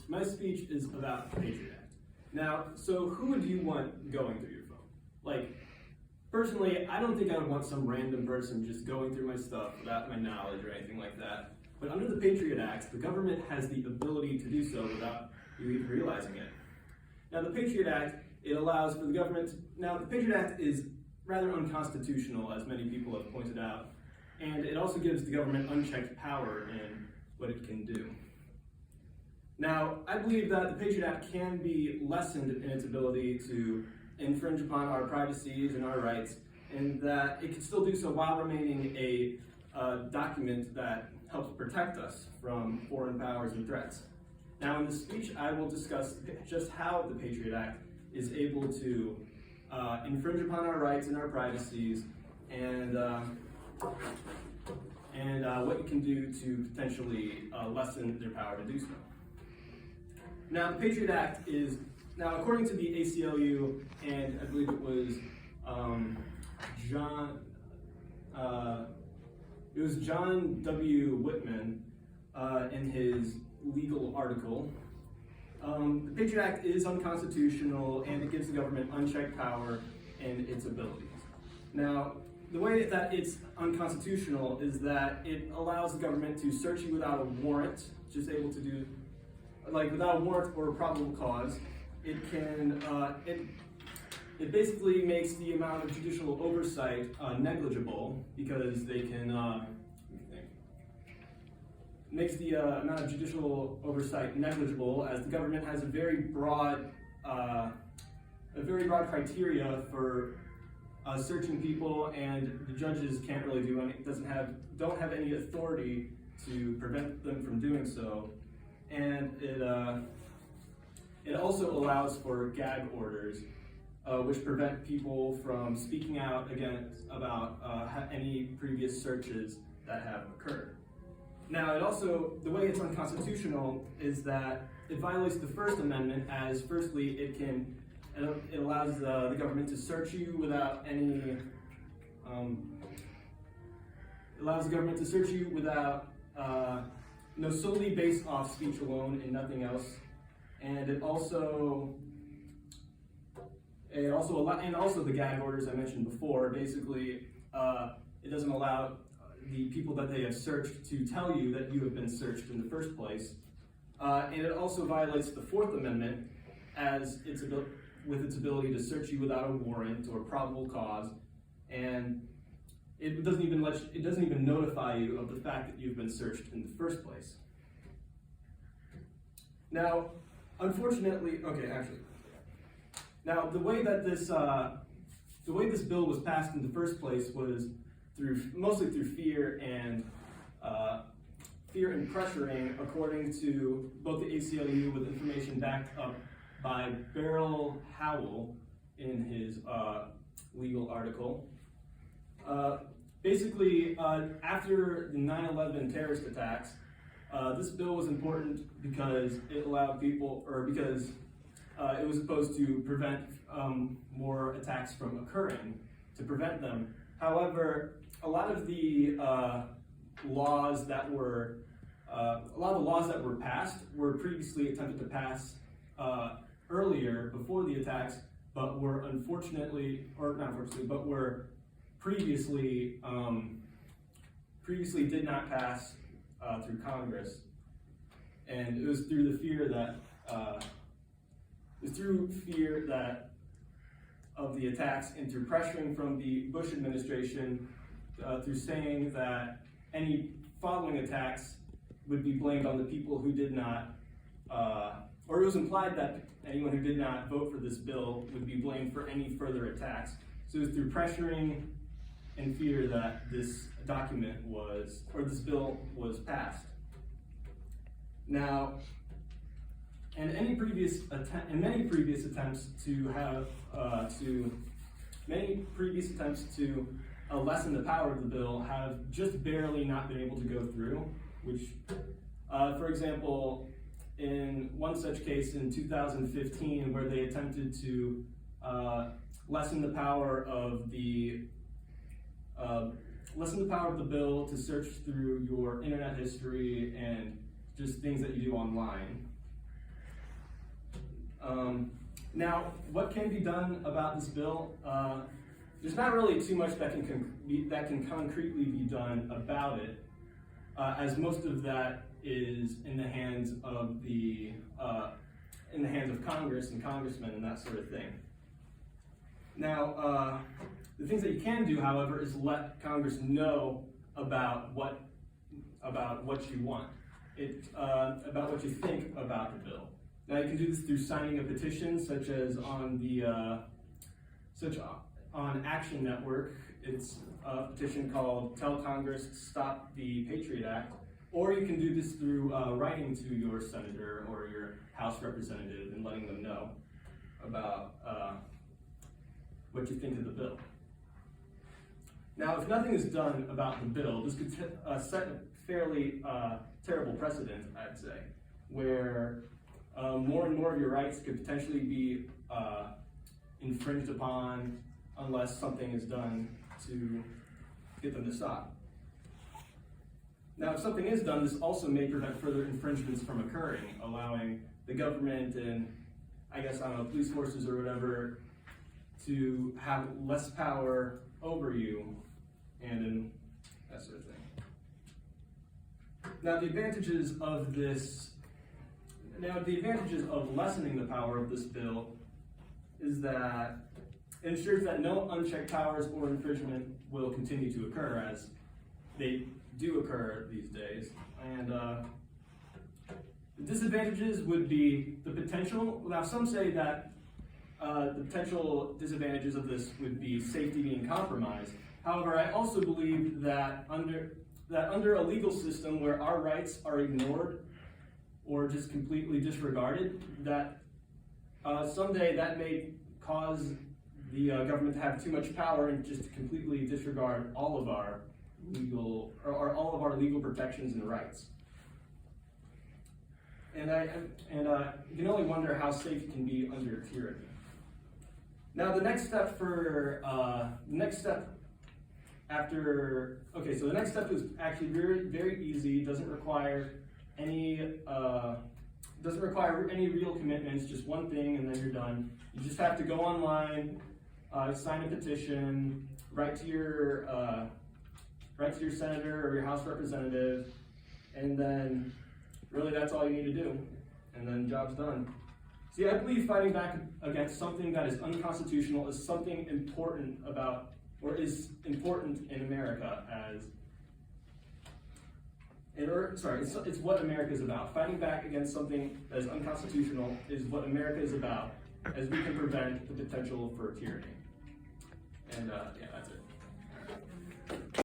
My speech is about the Patriot Act. Now, so who would you want going through your phone? Like, personally, I don't think I would want some random person just going through my stuff without my knowledge or anything like that. But under the Patriot Act, the government has the ability to do so without you even realizing it. Now, the Patriot Act, it allows for the government now, the Patriot Act is rather unconstitutional, as many people have pointed out, and it also gives the government unchecked power in what it can do. Now, I believe that the Patriot Act can be lessened in its ability to infringe upon our privacies and our rights, and that it can still do so while remaining a document that helps protect us from foreign powers and threats. Now, in this speech, I will discuss just how the Patriot Act is able to infringe upon our rights and our privacies, and what it can do to potentially lessen their power to do so. Now, the Patriot Act is, now according to the ACLU, and I believe it was John W. Whitman in his legal article, the Patriot Act is unconstitutional and it gives the government unchecked power and its abilities. Now, the way that it's unconstitutional is that it allows the government to search you without a warrant, just able to do, like without a warrant or a probable cause. It can, it basically makes the amount of judicial oversight negligible because they can, makes the amount of judicial oversight negligible as the government has a very broad criteria for searching people, and the judges can't really do any, don't have any authority to prevent them from doing so, and it also allows for gag orders, which prevent people from speaking out about any previous searches that have occurred. Now, it also, the way it's unconstitutional is that it violates the First Amendment, as firstly, it allows the government to search you without any, solely based off speech alone and nothing else. And it also the gag orders I mentioned before, basically, it doesn't allow the people that they have searched to tell you that you have been searched in the first place. And it also violates the Fourth Amendment with its ability to search you without a warrant or probable cause, and it doesn't even notify you of the fact that you've been searched in the first place. Now, unfortunately, now the way this bill was passed in the first place was mostly through fear and pressuring, according to both the ACLU, with information backed up by Beryl Howell in his legal article. Basically, after the 9/11 terrorist attacks, this bill was important because it allowed people, because it was supposed to prevent more attacks from occurring, to prevent them. However, a lot of the laws that were passed were previously attempted to pass earlier, before the attacks, but were previously did not pass through Congress, and it was through the fear that of the attacks, and through pressuring from the Bush administration, through saying that any following attacks would be blamed on the people who did not, or it was implied that anyone who did not vote for this bill would be blamed for any further attacks. So it was through pressuring and fear that this this bill was passed. Now, and many previous attempts to lessen the power of the bill have just barely not been able to go through, which, for example, in one such case in 2015, where they attempted to lessen the power of the bill to search through your internet history and just things that you do online. Now, what can be done about this bill? There's not really too much that can concretely be done about it, as most of that is in the hands of Congress and congressmen and that sort of thing. Now, the things that you can do, however, is let Congress know about what you want, about what you think about the bill. Now, you can do this through signing a petition, such as on Action Network. It's a petition called "Tell Congress Stop the Patriot Act," or you can do this through writing to your senator or your House representative and letting them know about what you think of the bill. Now, if nothing is done about the bill, this could set a fairly terrible precedent, I'd say, where more and more of your rights could potentially be infringed upon unless something is done to get them to stop. Now, if something is done, this also may prevent further infringements from occurring, allowing the government and, I guess, I don't know, police forces or whatever, to have less power over you and that sort of thing. Now, the advantages of lessening the power of this bill is that it ensures that no unchecked powers or infringement will continue to occur, as they do occur these days. And the disadvantages would be the potential. Now, some say that the potential disadvantages of this would be safety being compromised. However, I also believe that under a legal system where our rights are ignored or just completely disregarded, that someday that may cause the government to have too much power and just completely disregard all of our legal protections and rights. And you can only wonder how safe it can be under tyranny. Now, the next step is actually very, very easy. Doesn't require any real commitments. Just one thing, and then you're done. You just have to go online, sign a petition, write to your senator or your House representative, and then really that's all you need to do, and then the job's done. See, I believe fighting back against something that is unconstitutional is something important is important in America it's what America is about. Fighting back against something that is unconstitutional is what America is about, as we can prevent the potential for tyranny. And yeah, that's it.